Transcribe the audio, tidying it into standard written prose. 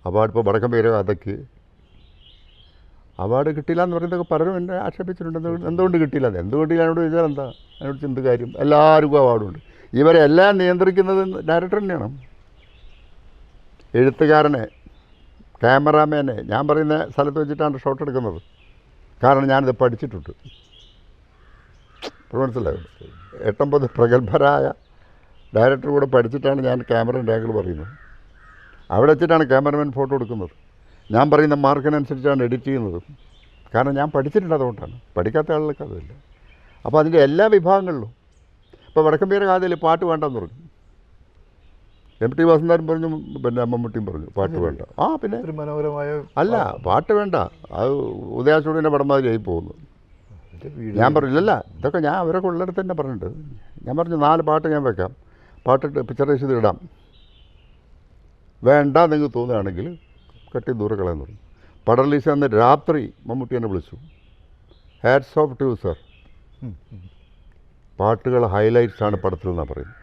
Award ഇപ്പോൾ വടക്കം പേര് കഥയ്ക്ക് അവാർഡ് കിട്ടിയില്ല എന്ന് പറയുന്നതൊക്കെ പലരും എന്നെ ആക്ഷേപിച്ചിട്ടുണ്ട്. എന്തുകൊണ്ട് കിട്ടിയില്ല, എന്തുകൊണ്ട് എന്നോട് ചോദിച്ചാൽ എന്താ അതിനോട് ചിന്ത കാര്യം. എല്ലാവർക്കും അവാർഡുണ്ട്. ഇവരെ എല്ലാം നിയന്ത്രിക്കുന്നത് ഡയറക്ടർ തന്നെയാണ്. എഴുത്തുകാരനെ, ക്യാമറാമാനെ ഞാൻ പറയുന്ന സ്ഥലത്ത് വെച്ചിട്ടാണ് ഷോട്ട് എടുക്കുന്നത്. കാരണം ഞാനിത് പഠിച്ചിട്ടുണ്ട്. മനസ്സിലായോ? 8-9 പ്രഗത്ഭരായ ഡയറക്ടർ കൂടെ പഠിച്ചിട്ടാണ് ഞാൻ ക്യാമറേൻ്റെ ആംഗിൾ പറയുന്നത്. അവിടെ വെച്ചിട്ടാണ് ക്യാമറമാൻ ഫോട്ടോ എടുക്കുന്നത്. ഞാൻ പറയുന്ന മാർക്കിനനുസരിച്ചാണ് എഡിറ്റ് ചെയ്യുന്നത്. കാരണം ഞാൻ പഠിച്ചിട്ടുണ്ട്, അതുകൊണ്ടാണ്. പഠിക്കാത്ത ആളുകൾക്ക് അതില്ല. അപ്പോൾ അതിൻ്റെ എല്ലാ വിഭാഗങ്ങളിലും ഇപ്പോൾ വടക്കൻ കാതിൽ പാട്ട് വേണ്ടെന്ന് പറഞ്ഞു. MT വാസുദേവൻ പറഞ്ഞു, പിന്നെ മമ്മൂട്ടിയും പറഞ്ഞു പാട്ട് വേണ്ട. പിന്നെ മനോഹരമായ അല്ല, പാട്ട് വേണ്ട, അത് ഉദയാചൂടിൻ്റെ പടം മാതിരിയായി പോകുന്നു. ഞാൻ പറഞ്ഞില്ലല്ല, ഇതൊക്കെ ഞാൻ അവരൊക്കെ ഉള്ളിടത്ത് തന്നെ പറഞ്ഞിട്ട്. ഞാൻ പറഞ്ഞു 4 പാട്ട് ഞാൻ വെക്കാം, പാട്ടിട്ട് പിക്ചറൈസ് ചെയ്ത് ഇടാം, വേണ്ട നിങ്ങൾക്ക് തോന്നുകയാണെങ്കിൽ കട്ടി ദൂരെ കളയാൻ പറഞ്ഞു. പടം റിലീസ് അന്ന് രാത്രി മമ്മൂട്ടി എന്നെ വിളിച്ചു. ഹാറ്റ്സ് ഓഫ് ടു സർ, പാട്ടുകൾ ഹൈലൈറ്റ്സാണ് പടത്തിൽ നിന്നാണ് പറയുന്നത്.